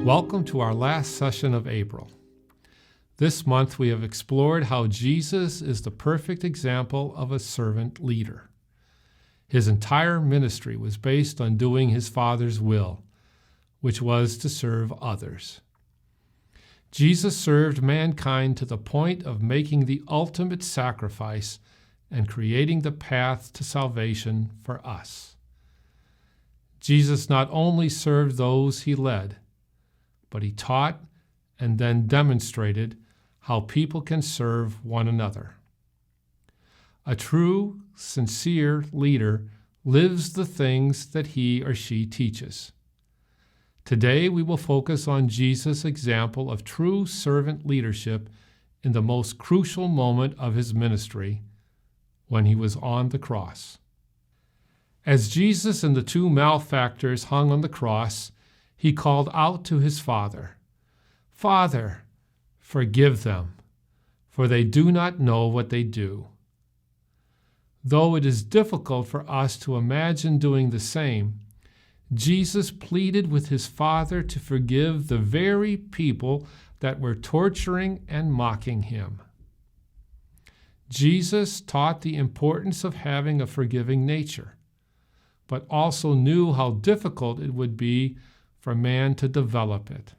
Welcome to our last session of April. This month we have explored how Jesus is the perfect example of a servant leader. His entire ministry was based on doing his Father's will, which was to serve others. Jesus served mankind to the point of making the ultimate sacrifice and creating the path to salvation for us. Jesus not only served those he led, but he taught and then demonstrated how people can serve one another. A true, sincere leader lives the things that he or she teaches. Today we will focus on Jesus' example of true servant leadership in the most crucial moment of his ministry, when he was on the cross. As Jesus and the two malefactors hung on the cross, he called out to his Father, "Father, forgive them, for they do not know what they do." Though it is difficult for us to imagine doing the same, Jesus pleaded with his Father to forgive the very people that were torturing and mocking him. Jesus taught the importance of having a forgiving nature, but also knew how difficult it would be for man to develop it.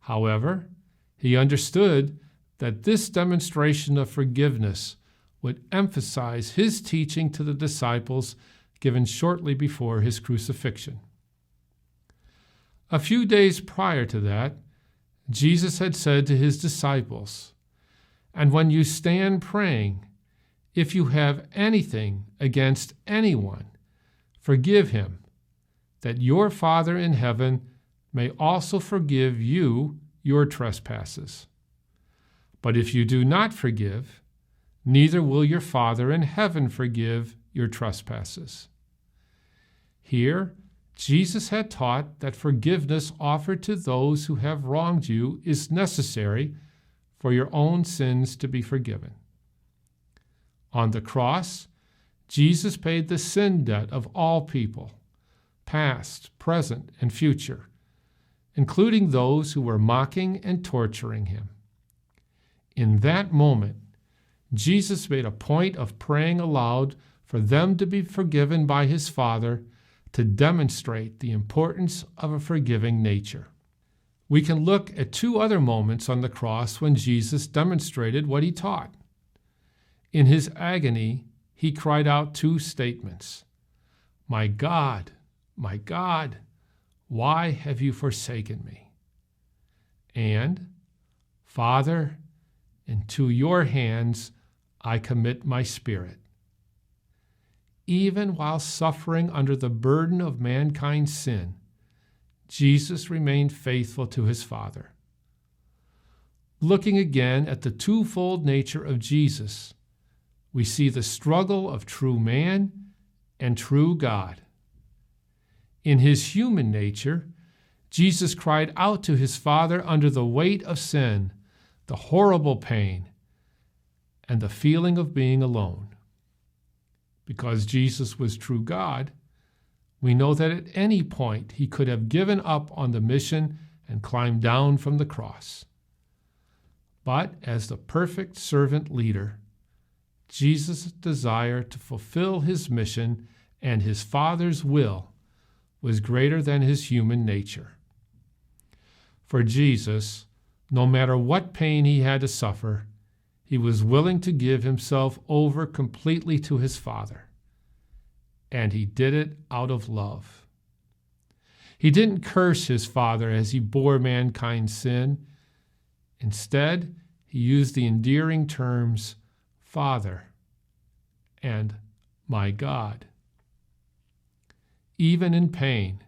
However, he understood that this demonstration of forgiveness would emphasize his teaching to the disciples given shortly before his crucifixion. A few days prior to that, Jesus had said to his disciples, "And when you stand praying, if you have anything against anyone, forgive him, that your Father in heaven may also forgive you your trespasses. But if you do not forgive, neither will your Father in heaven forgive your trespasses." Here, Jesus had taught that forgiveness offered to those who have wronged you is necessary for your own sins to be forgiven. On the cross, Jesus paid the sin debt of all people, past, present, and future, including those who were mocking and torturing him. In that moment, Jesus made a point of praying aloud for them to be forgiven by his Father to demonstrate the importance of a forgiving nature. We can look at two other moments on the cross when Jesus demonstrated what he taught. In his agony, he cried out two statements: my God, why have you forsaken me?" And, "Father, into your hands I commit my spirit." Even while suffering under the burden of mankind's sin, Jesus remained faithful to his Father. Looking again at the twofold nature of Jesus, we see the struggle of true man and true God. In his human nature, Jesus cried out to his Father under the weight of sin, the horrible pain, and the feeling of being alone. Because Jesus was true God, we know that at any point he could have given up on the mission and climbed down from the cross. But as the perfect servant leader, Jesus' desire to fulfill his mission and his Father's will was greater than his human nature. For Jesus, no matter what pain he had to suffer, he was willing to give himself over completely to his Father. And he did it out of love. He didn't curse his Father as he bore mankind's sin. Instead, he used the endearing terms Father and my God. Even in pain,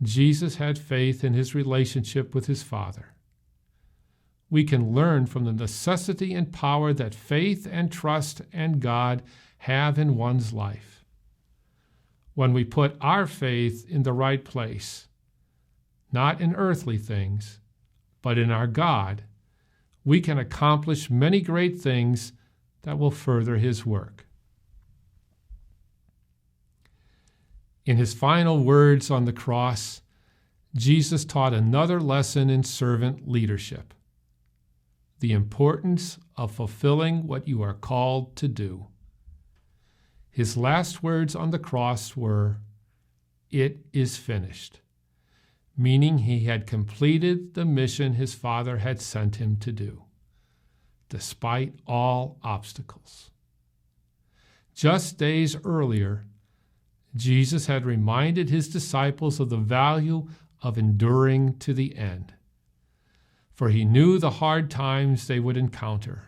Jesus had faith in his relationship with his Father. We can learn from the necessity and power that faith and trust and God have in one's life. When we put our faith in the right place, not in earthly things, but in our God, we can accomplish many great things that will further his work. In his final words on the cross, Jesus taught another lesson in servant leadership: the importance of fulfilling what you are called to do. His last words on the cross were, "It is finished," meaning he had completed the mission his Father had sent him to do, despite all obstacles. Just days earlier, Jesus had reminded his disciples of the value of enduring to the end, for he knew the hard times they would encounter.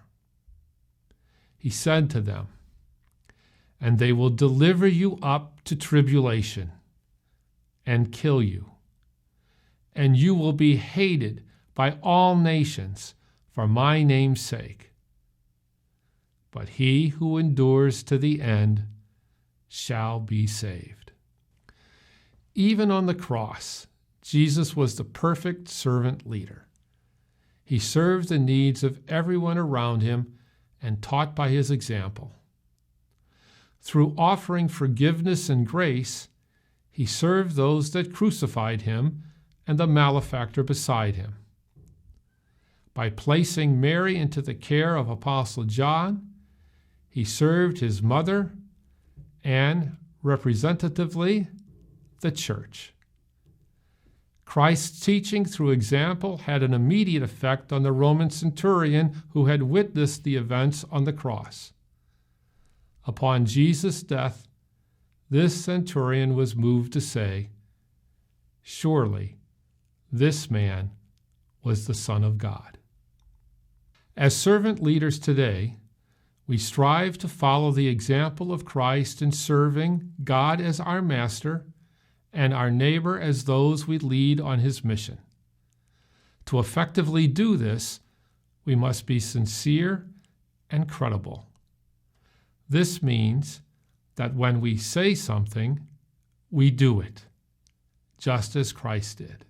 He said to them, "And they will deliver you up to tribulation and kill you, and you will be hated by all nations for my name's sake. But he who endures to the end shall be saved." Even on the cross, Jesus was the perfect servant leader. He served the needs of everyone around him and taught by his example. Through offering forgiveness and grace, he served those that crucified him and the malefactor beside him. By placing Mary into the care of Apostle John, he served his mother and, representatively, the church. Christ's teaching through example had an immediate effect on the Roman centurion who had witnessed the events on the cross. Upon Jesus' death, this centurion was moved to say, "Surely this man was the Son of God." As servant leaders today, we strive to follow the example of Christ in serving God as our master and our neighbor as those we lead on his mission. To effectively do this, we must be sincere and credible. This means that when we say something, we do it, just as Christ did.